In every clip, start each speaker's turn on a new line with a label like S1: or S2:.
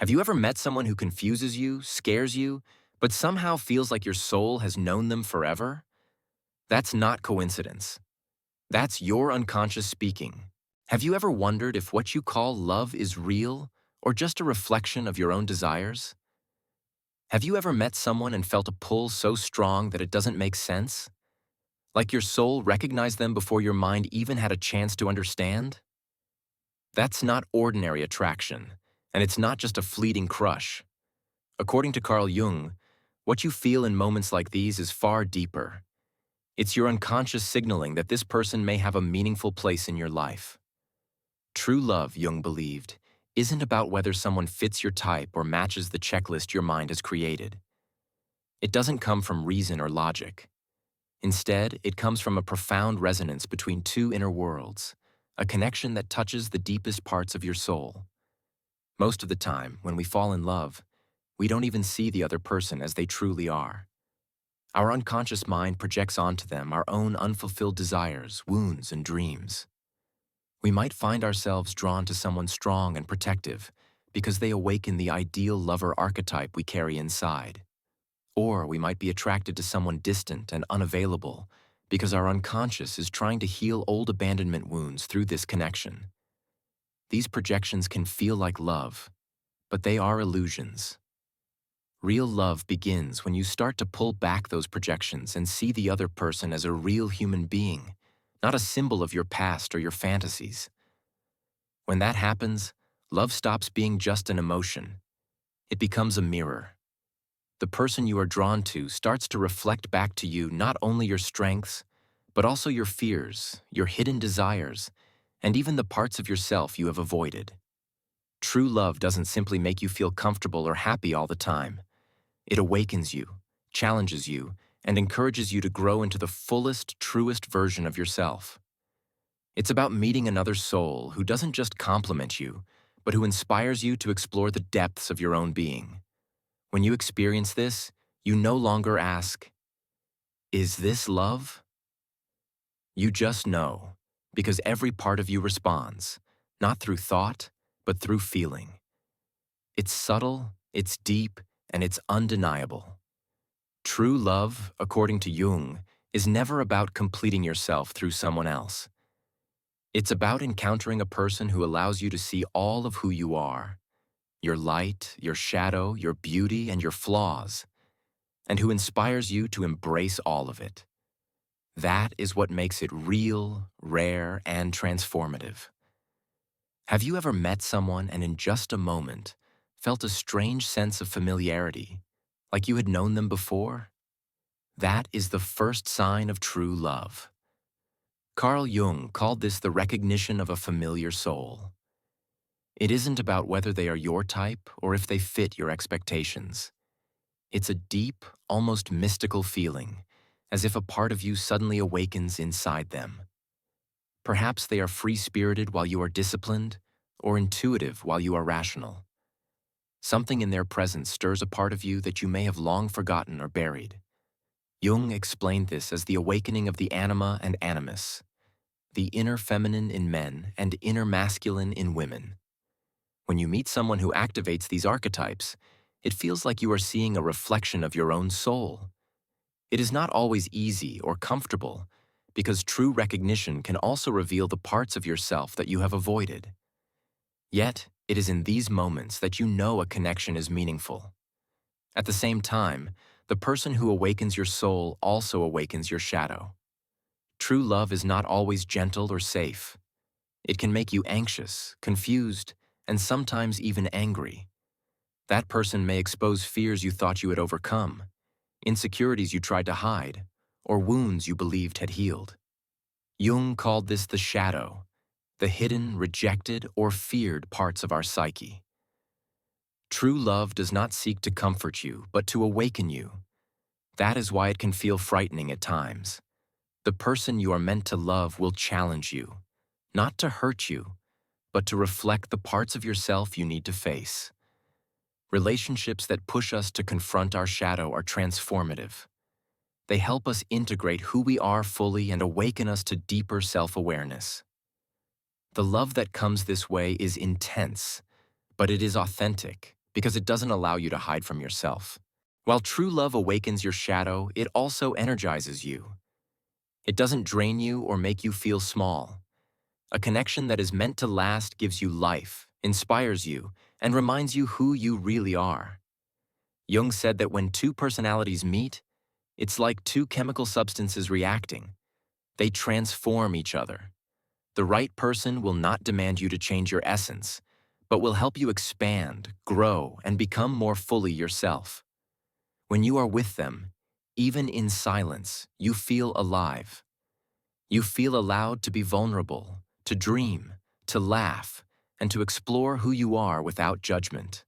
S1: Have you ever met someone who confuses you, scares you, but somehow feels like your soul has known them forever? That's not coincidence. That's your unconscious speaking. Have you ever wondered if what you call love is real or just a reflection of your own desires? Have you ever met someone and felt a pull so strong that it doesn't make sense? Like your soul recognized them before your mind even had a chance to understand? That's not ordinary attraction, and it's not just a fleeting crush. According to Carl Jung, what you feel in moments like these is far deeper. It's your unconscious signaling that this person may have a meaningful place in your life. True love, Jung believed, isn't about whether someone fits your type or matches the checklist your mind has created. It doesn't come from reason or logic. Instead, it comes from a profound resonance between two inner worlds, a connection that touches the deepest parts of your soul. Most of the time, when we fall in love, we don't even see the other person as they truly are. Our unconscious mind projects onto them our own unfulfilled desires, wounds, and dreams. We might find ourselves drawn to someone strong and protective because they awaken the ideal lover archetype we carry inside. Or we might be attracted to someone distant and unavailable because our unconscious is trying to heal old abandonment wounds through this connection. These projections can feel like love, but they are illusions. Real love begins when you start to pull back those projections and see the other person as a real human being, not a symbol of your past or your fantasies. When that happens, love stops being just an emotion. It becomes a mirror. The person you are drawn to starts to reflect back to you not only your strengths, but also your fears, your hidden desires, and even the parts of yourself you have avoided. True love doesn't simply make you feel comfortable or happy all the time. It awakens you, challenges you, and encourages you to grow into the fullest, truest version of yourself. It's about meeting another soul who doesn't just compliment you, but who inspires you to explore the depths of your own being. When you experience this, you no longer ask, "Is this love?" You just know, because every part of you responds, not through thought, but through feeling. It's subtle, it's deep, and it's undeniable. True love, according to Jung, is never about completing yourself through someone else. It's about encountering a person who allows you to see all of who you are, your light, your shadow, your beauty, and your flaws, and who inspires you to embrace all of it. That is what makes it real, rare, and transformative. Have you ever met someone and in just a moment felt a strange sense of familiarity, like you had known them before? That is the first sign of true love. Carl Jung called this the recognition of a familiar soul. It isn't about whether they are your type or if they fit your expectations. It's a deep, almost mystical feeling, as if a part of you suddenly awakens inside them. Perhaps they are free-spirited while you are disciplined, or intuitive while you are rational. Something in their presence stirs a part of you that you may have long forgotten or buried. Jung explained this as the awakening of the anima and animus, the inner feminine in men and inner masculine in women. When you meet someone who activates these archetypes, it feels like you are seeing a reflection of your own soul. It is not always easy or comfortable, because true recognition can also reveal the parts of yourself that you have avoided. Yet, it is in these moments that you know a connection is meaningful. At the same time, the person who awakens your soul also awakens your shadow. True love is not always gentle or safe. It can make you anxious, confused, and sometimes even angry. That person may expose fears you thought you had overcome, insecurities you tried to hide, or wounds you believed had healed. Jung called this the shadow, the hidden, rejected, or feared parts of our psyche. True love does not seek to comfort you, but to awaken you. That is why it can feel frightening at times. The person you are meant to love will challenge you, not to hurt you, but to reflect the parts of yourself you need to face. Relationships that push us to confront our shadow are transformative. They help us integrate who we are fully and awaken us to deeper self-awareness. The love that comes this way is intense, but it is authentic because it doesn't allow you to hide from yourself. While true love awakens your shadow, it also energizes you. It doesn't drain you or make you feel small. A connection that is meant to last gives you life, inspires you, and reminds you who you really are. Jung said that when two personalities meet, it's like two chemical substances reacting. They transform each other. The right person will not demand you to change your essence, but will help you expand, grow, and become more fully yourself. When you are with them, even in silence, you feel alive. You feel allowed to be vulnerable, to dream, to laugh, and to explore who you are without judgment.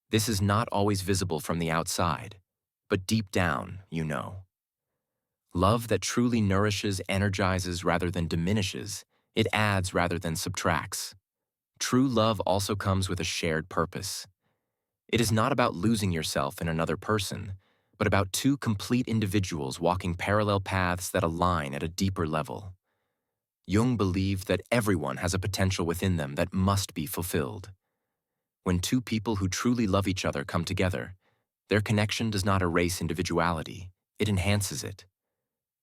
S1: This is not always visible from the outside, but deep down, you know. Love that truly nourishes energizes rather than diminishes. It adds rather than subtracts. True love also comes with a shared purpose. It is not about losing yourself in another person, but about two complete individuals walking parallel paths that align at a deeper level. Jung believed that everyone has a potential within them that must be fulfilled. When two people who truly love each other come together, their connection does not erase individuality, it enhances it.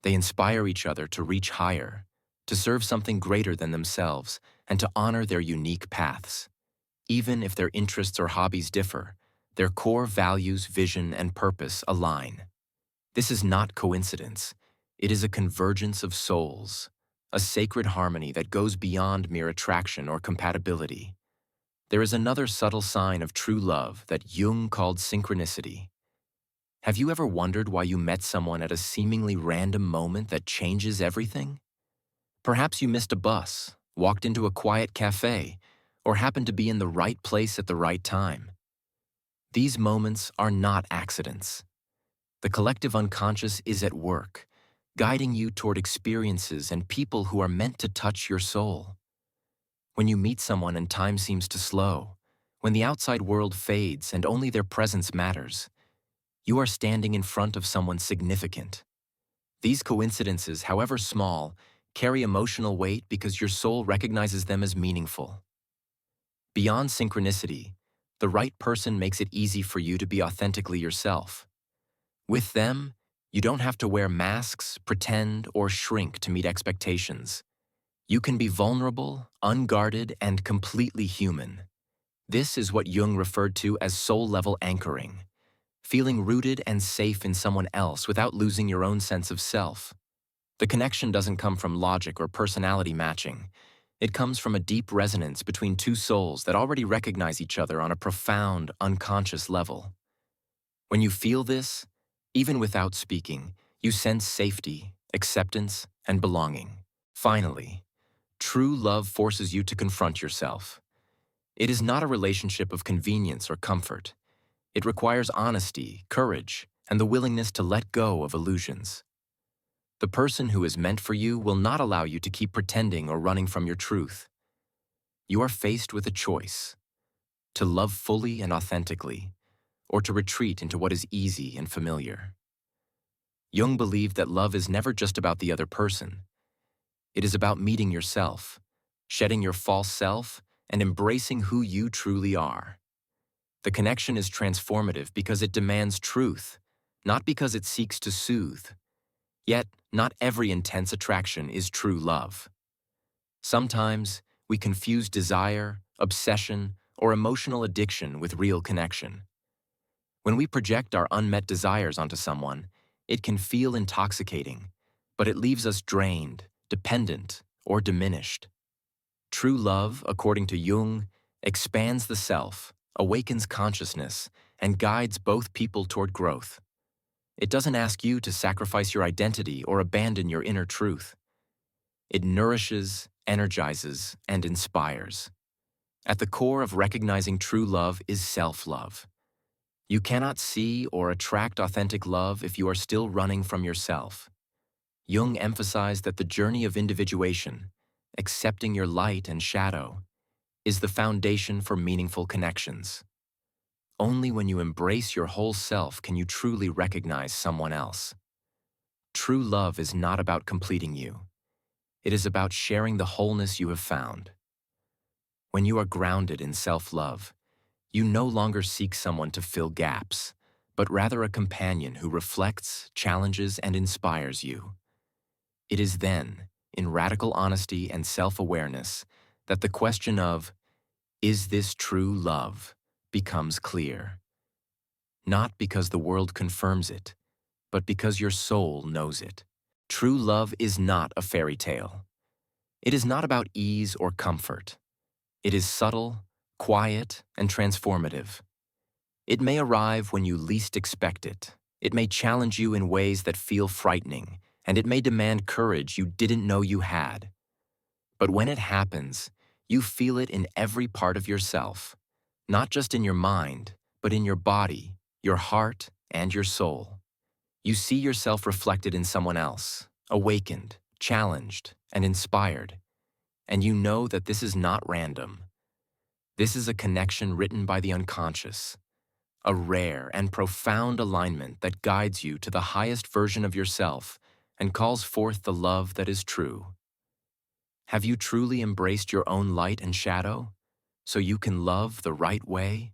S1: They inspire each other to reach higher, to serve something greater than themselves, and to honor their unique paths. Even if their interests or hobbies differ, their core values, vision, and purpose align. This is not coincidence. It is a convergence of souls, a sacred harmony that goes beyond mere attraction or compatibility. There is another subtle sign of true love that Jung called synchronicity. Have you ever wondered why you met someone at a seemingly random moment that changes everything? Perhaps you missed a bus, walked into a quiet cafe, or happened to be in the right place at the right time. These moments are not accidents. The collective unconscious is at work, guiding you toward experiences and people who are meant to touch your soul. When you meet someone and time seems to slow, when the outside world fades and only their presence matters, you are standing in front of someone significant. These coincidences, however small, carry emotional weight because your soul recognizes them as meaningful. Beyond synchronicity, the right person makes it easy for you to be authentically yourself. With them, you don't have to wear masks, pretend, or shrink to meet expectations. You can be vulnerable, unguarded, and completely human. This is what Jung referred to as soul-level anchoring, feeling rooted and safe in someone else without losing your own sense of self. The connection doesn't come from logic or personality matching. It comes from a deep resonance between two souls that already recognize each other on a profound, unconscious level. When you feel this, even without speaking, you sense safety, acceptance, and belonging. Finally, true love forces you to confront yourself. It is not a relationship of convenience or comfort. It requires honesty, courage, and the willingness to let go of illusions. The person who is meant for you will not allow you to keep pretending or running from your truth. You are faced with a choice: to love fully and authentically, or to retreat into what is easy and familiar. Jung believed that love is never just about the other person. It is about meeting yourself, shedding your false self, and embracing who you truly are. The connection is transformative because it demands truth, not because it seeks to soothe. Yet, not every intense attraction is true love. Sometimes, we confuse desire, obsession, or emotional addiction with real connection. When we project our unmet desires onto someone, it can feel intoxicating, but it leaves us drained, dependent, or diminished. True love, according to Jung, expands the self, awakens consciousness, and guides both people toward growth. It doesn't ask you to sacrifice your identity or abandon your inner truth. It nourishes, energizes, and inspires. At the core of recognizing true love is self-love. You cannot see or attract authentic love if you are still running from yourself. Jung emphasized that the journey of individuation, accepting your light and shadow, is the foundation for meaningful connections. Only when you embrace your whole self can you truly recognize someone else. True love is not about completing you. It is about sharing the wholeness you have found. When you are grounded in self-love, You no longer seek someone to fill gaps, but rather a companion who reflects, challenges, and inspires you. It is then, in radical honesty and self-awareness, that the question of, is this true love, becomes clear. Not because the world confirms it, but because your soul knows it. True love is not a fairy tale. It is not about ease or comfort. It is subtle, quiet, and transformative. It may arrive when you least expect it. It may challenge you in ways that feel frightening, and it may demand courage you didn't know you had. But when it happens, you feel it in every part of yourself, not just in your mind, but in your body, your heart, and your soul. You see yourself reflected in someone else, awakened, challenged, and inspired. And you know that this is not random. This is a connection written by the unconscious, a rare and profound alignment that guides you to the highest version of yourself and calls forth the love that is true. Have you truly embraced your own light and shadow, so you can love the right way?